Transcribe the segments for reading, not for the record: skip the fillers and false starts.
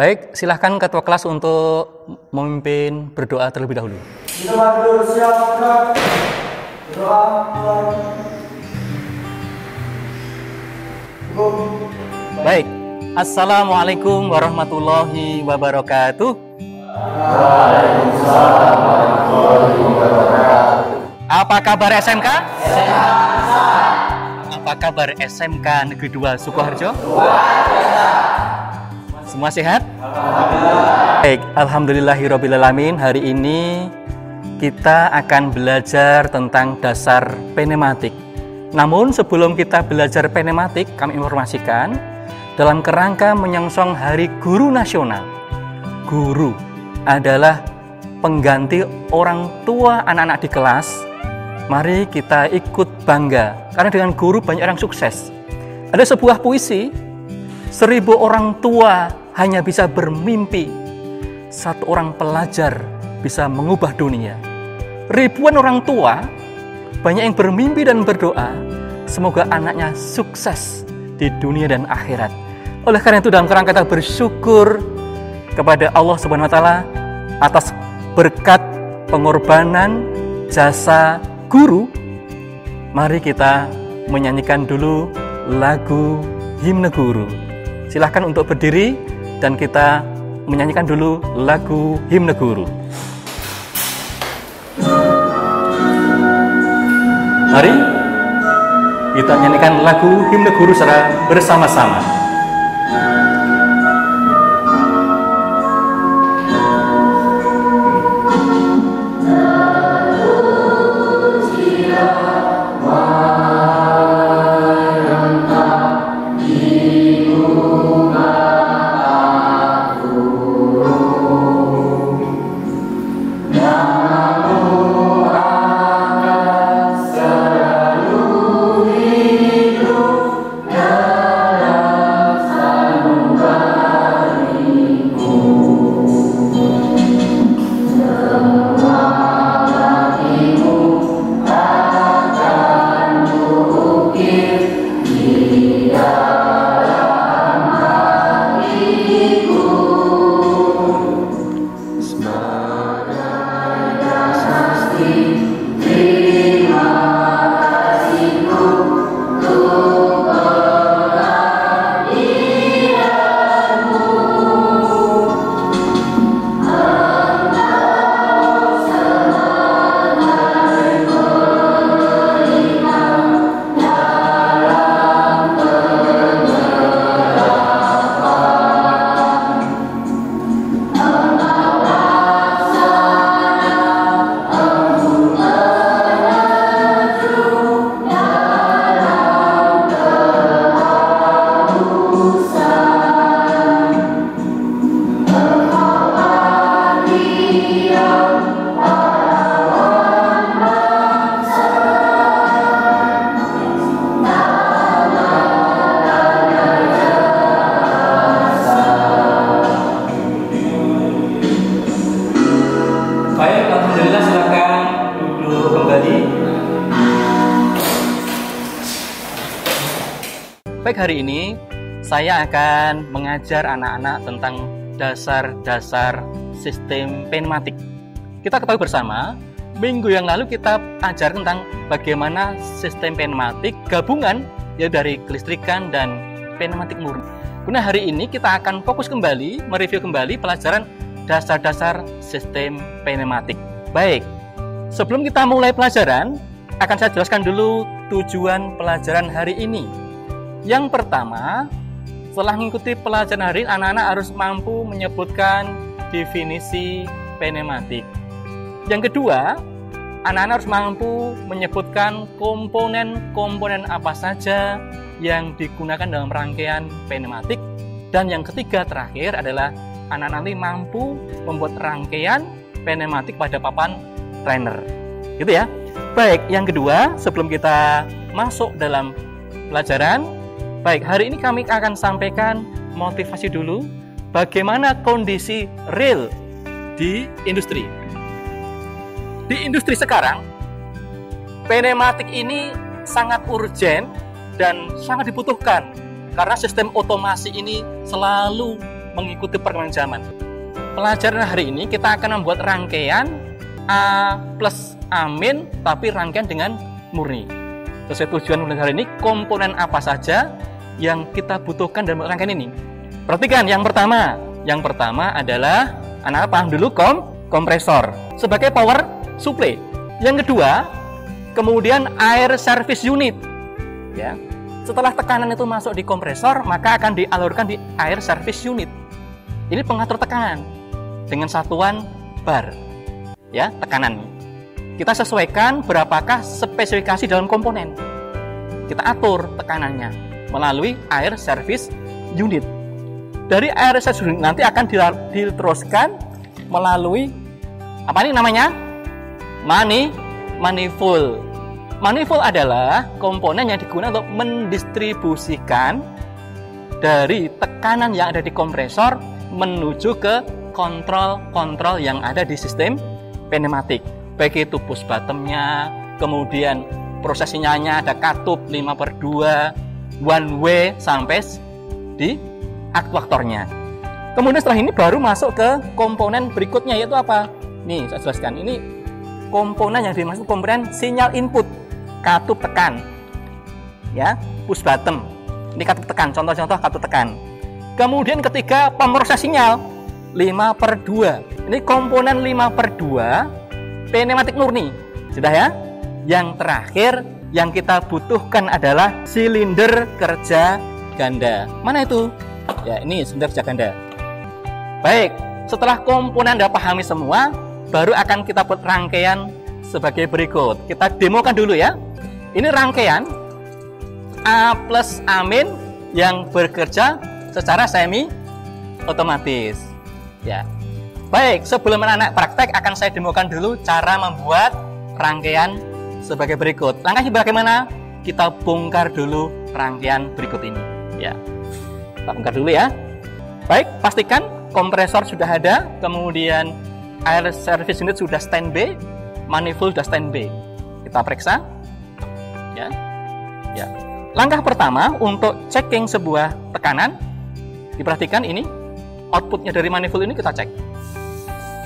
Baik, silahkan ketua kelas untuk memimpin berdoa terlebih dahulu. Kita berdua siap, berdoa. Baik, Assalamualaikum warahmatullahi wabarakatuh. Waalaikumsalam warahmatullahi wabarakatuh. Apa kabar SMK? Apa kabar SMK Negeri 2 Sukoharjo? Semua sehat? Alhamdulillah. Baik, alhamdulillahirobbilalamin. Hari ini kita akan belajar tentang dasar pneumatik. Namun sebelum kita belajar pneumatik, kami informasikan dalam kerangka menyongsong Hari Guru Nasional. Guru adalah pengganti orang tua anak-anak di kelas. Mari kita ikut bangga, karena dengan guru banyak orang sukses. Ada sebuah puisi, 1000 orang tua hanya bisa bermimpi, 1 orang pelajar bisa mengubah dunia. Ribuan orang tua banyak yang bermimpi dan berdoa, semoga anaknya sukses di dunia dan akhirat. Oleh karena itu dalam kerangka kita bersyukur kepada Allah Subhanahu wa taala atas berkat pengorbanan jasa guru. Mari kita menyanyikan dulu lagu Himne Guru. Silahkan untuk berdiri dan kita menyanyikan dulu lagu Himne Guru. Mari kita nyanyikan lagu Himne Guru secara bersama-sama. Baik, hari ini saya akan mengajar anak-anak tentang dasar-dasar sistem pneumatik. Kita ketahui bersama, minggu yang lalu kita ajar tentang bagaimana sistem pneumatik gabungan ya dari kelistrikan dan pneumatik murni. Nah, hari ini kita akan fokus kembali, mereview kembali pelajaran dasar-dasar sistem pneumatik. Baik, sebelum kita mulai pelajaran, akan saya jelaskan dulu tujuan pelajaran hari ini. Yang pertama, setelah mengikuti pelajaran hari ini, anak-anak harus mampu menyebutkan definisi pneumatik. Yang kedua, anak-anak harus mampu menyebutkan komponen-komponen apa saja yang digunakan dalam rangkaian pneumatik. Dan yang ketiga terakhir adalah anak-anak nanti mampu membuat rangkaian pneumatik pada papan trainer. Gitu ya. Baik, yang kedua, sebelum kita masuk dalam pelajaran, baik, hari ini kami akan sampaikan motivasi dulu bagaimana kondisi real di industri. Di industri sekarang, pneumatik ini sangat urgen dan sangat dibutuhkan karena sistem otomasi ini selalu mengikuti perkembangan zaman. Pelajaran hari ini kita akan membuat rangkaian A plus amin, tapi rangkaian dengan murni. Sesuai tujuan pelajaran hari ini, komponen apa saja yang kita butuhkan dalam rangkaian ini. Perhatikan, yang pertama adalah, anak-anak paham dulu, kompresor sebagai power supply. Yang kedua, kemudian air service unit. Ya, setelah tekanan itu masuk di kompresor, maka akan dialurkan di air service unit. Ini pengatur tekanan dengan satuan bar. Ya, tekanan. Kita sesuaikan berapakah spesifikasi dalam komponen. Kita atur tekanannya melalui air service unit. Dari air service unit nanti akan diteruskan melalui apa ini namanya? Manifold. Manifold adalah komponen yang digunakan untuk mendistribusikan dari tekanan yang ada di kompresor menuju ke kontrol yang ada di sistem pneumatik, baik itu push bottomnya, kemudian proses sinyalnya ada katup 5/2, one way sampai di aktuatornya. Kemudian setelah ini baru masuk ke komponen berikutnya, yaitu apa? Nih, saya jelaskan. Ini komponen yang dimaksud komponen sinyal input, katup tekan. Ya, push bottom. Ini katup tekan, contoh-contoh katup tekan. Kemudian ketiga, pemroses sinyal 5/2. Ini komponen 5/2 pneumatik murni. Sudah ya? Yang terakhir yang kita butuhkan adalah silinder kerja ganda. Mana itu? Ya, ini silinder kerja ganda. Baik, setelah komponen Anda pahami semua, baru akan kita buat rangkaian sebagai berikut. Kita demokan dulu ya. Ini rangkaian A plus amin yang bekerja secara semi otomatis. Ya. Baik, sebelum anak-anak praktek akan saya demokan dulu cara membuat rangkaian sebagai berikut. Langkahnya bagaimana? Kita bongkar dulu rangkaian berikut ini. Ya. Kita bongkar dulu ya. Baik, pastikan kompresor sudah ada, kemudian air service unit sudah standby, manifold sudah standby. Kita periksa. Ya. Ya. Langkah pertama untuk checking sebuah tekanan, diperhatikan ini outputnya dari manifold ini kita cek.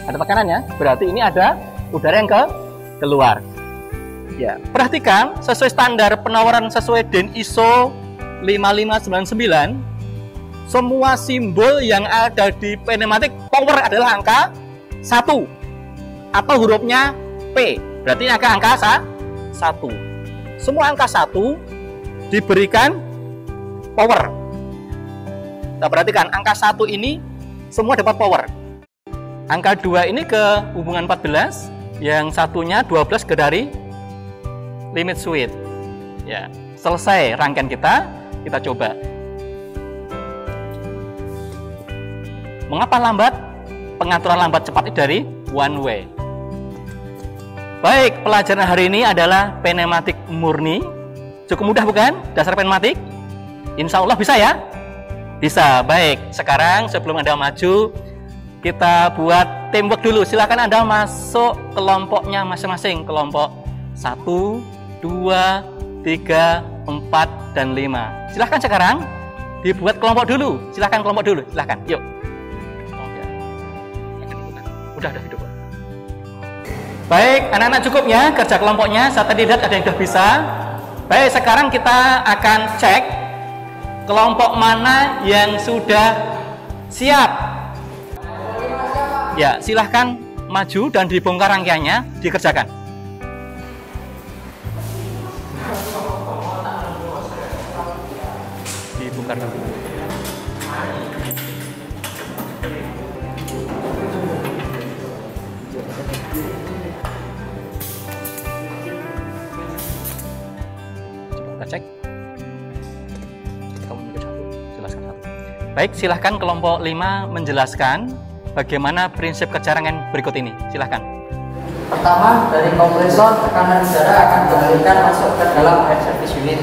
Ada tekanannya, berarti ini ada udara yang keluar. Ya, perhatikan sesuai standar penawaran sesuai DIN ISO 5599, semua simbol yang ada di pneumatik power adalah angka 1 atau hurufnya P. Berarti angka 1. Semua angka 1 diberikan power. Kita perhatikan angka 1 ini semua dapat power. Angka 2 ini ke hubungan 14, yang satunya 12 ke dari limit switch. Ya, selesai rangkaian kita coba. Mengapa lambat? Pengaturan lambat cepat itu dari one way. Baik, pelajaran hari ini adalah pneumatik murni. Cukup mudah bukan? Dasar pneumatik? Insya Allah bisa ya? Bisa. Baik, sekarang sebelum Anda maju, kita buat teamwork dulu. Silakan Anda masuk kelompoknya masing-masing. Kelompok 1, 2, 3, 4, dan 5. Silakan sekarang dibuat kelompok dulu. Silakan kelompok dulu. Silakan. Yuk. Udah hidup. Baik, anak-anak cukup ya kerja kelompoknya. Saya tadi lihat ada yang sudah bisa. Baik, sekarang kita akan cek kelompok mana yang sudah siap. Ya, silahkan maju dan dibongkar rangkaiannya, dikerjakan. Dibongkar dulu. Coba kita cek. Kamu mikir satu, jelaskan satu. Baik, silahkan kelompok 5 menjelaskan bagaimana prinsip kerja rangkaian berikut ini. Silahkan. Pertama, dari kompresor tekanan udara akan dialirkan masuk ke dalam air service unit.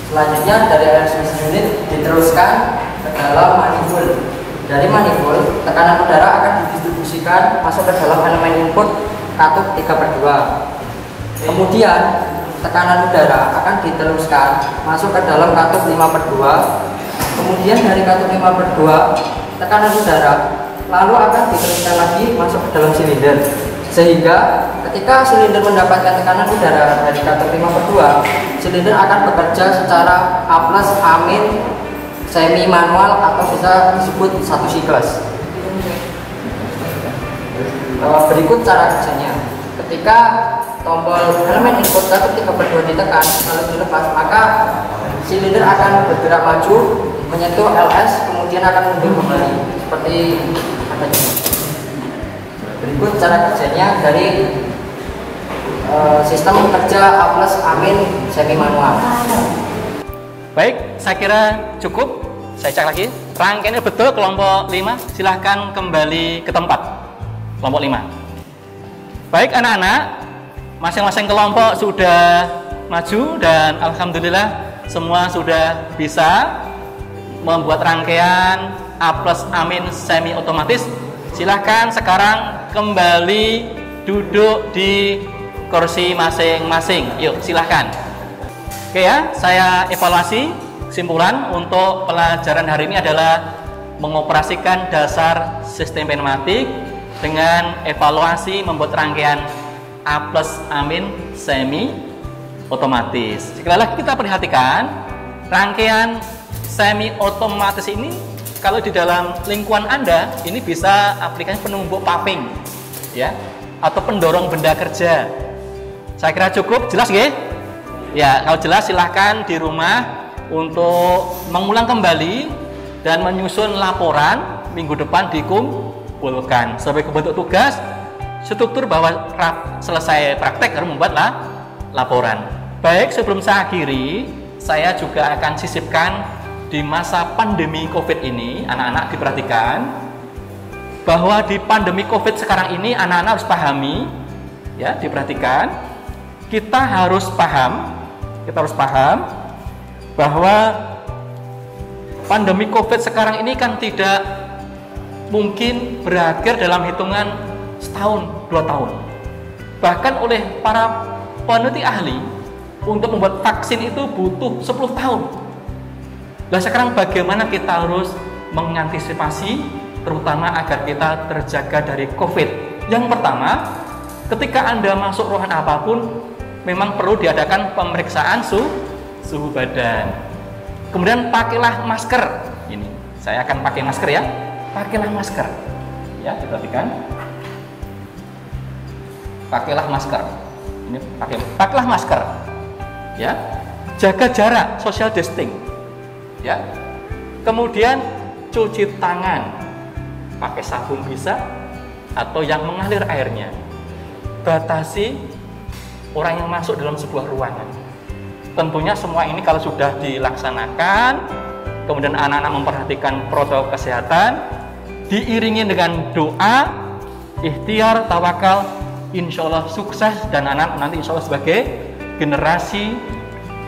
Selanjutnya dari air service unit diteruskan ke dalam manifold. Dari manifold, tekanan udara akan didistribusikan masuk ke dalam elemen input katup 3/2. Kemudian tekanan udara akan diteruskan masuk ke dalam katup 5/2. Kemudian dari katup 5/2 tekanan udara, lalu akan diteruskan lagi masuk ke dalam silinder. Sehingga ketika silinder mendapatkan tekanan udara dari kata 5/2, silinder akan bekerja secara A+, A-, semi manual atau bisa disebut satu siklus. Berikut cara kerjanya. Ketika tombol elemen input kata 3/2 ditekan lalu dilepas, maka silinder akan bergerak maju menyentuh LS, kemudian akan mundur kembali seperti adanya. Berikut cara kerjanya dari sistem kerja A+, A-, semi manual. Baik, saya kira cukup. Saya cek lagi. Rangkaiannya betul kelompok 5. Silahkan kembali ke tempat. Kelompok 5. Baik anak-anak, masing-masing kelompok sudah maju dan alhamdulillah semua sudah bisa membuat rangkaian A+, A- semi otomatis. Silahkan sekarang kembali duduk di kursi masing-masing. Yuk, silahkan. Oke ya, saya evaluasi. Kesimpulan untuk pelajaran hari ini adalah mengoperasikan dasar sistem pneumatik dengan evaluasi membuat rangkaian A+, A- semi otomatis. Sekali lagi kita perhatikan rangkaian semi otomatis ini kalau di dalam lingkungan Anda ini bisa aplikasi penumbuk paving ya atau pendorong benda kerja. Saya kira cukup, jelas nggih? Ya, kalau jelas silahkan di rumah untuk mengulang kembali dan menyusun laporan minggu depan dikumpulkan sebagai bentuk tugas struktur bahwa selesai praktek harus membuat laporan. Baik, sebelum saya akhiri, saya juga akan sisipkan di masa pandemi COVID ini, anak-anak diperhatikan bahwa di pandemi COVID sekarang ini anak-anak harus pahami, ya, diperhatikan. Kita harus paham bahwa pandemi COVID sekarang ini kan tidak mungkin berakhir dalam hitungan setahun, 2 tahun. Bahkan oleh para peneliti ahli untuk membuat vaksin itu butuh 10 tahun. Nah sekarang bagaimana kita harus mengantisipasi terutama agar kita terjaga dari COVID? Yang pertama, ketika Anda masuk ruangan apapun memang perlu diadakan pemeriksaan suhu badan. Kemudian pakailah masker. Ini saya akan pakai masker ya. Pakailah masker. Ya, diperhatikan. Pakailah masker. Ini pakailah masker. Ya. Jaga jarak, social distancing. Ya. Kemudian cuci tangan. Pakai sabun bisa atau yang mengalir airnya. Batasi orang yang masuk dalam sebuah ruangan. Tentunya semua ini kalau sudah dilaksanakan, kemudian anak-anak memperhatikan protokol kesehatan, diiringi dengan doa, ikhtiar, tawakal, insya Allah sukses dan anak nanti insya Allah sebagai generasi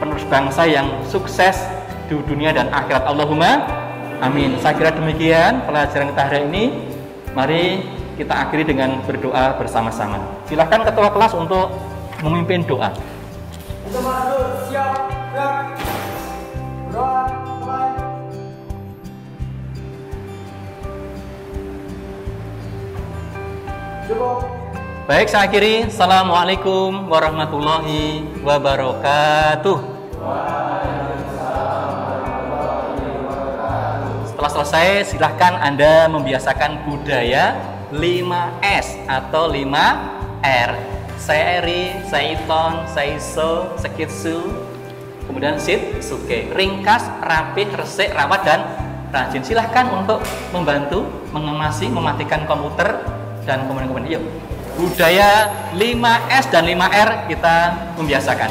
penerus bangsa yang sukses di dunia dan akhirat. Allahumma amin. Saya kira demikian pelajaran kita hari ini. Mari kita akhiri dengan berdoa bersama-sama. Silakan ketua kelas untuk memimpin doa. Untuk masuk, siap, gerak. Berdoa, mulai. Cukup. Baik, saya akhiri. Assalamualaikum warahmatullahi wabarakatuh. Setelah selesai, silahkan Anda membiasakan budaya 5S atau 5R. Saya Eri, saya Iton, saya Iso, Sekitsu, kemudian Sit, Suke. Ringkas, rapih, resik, rawat, dan rajin. Silahkan untuk membantu, mengemasi, mematikan komputer, dan kemudian yuk. Budaya 5S dan 5R kita membiasakan.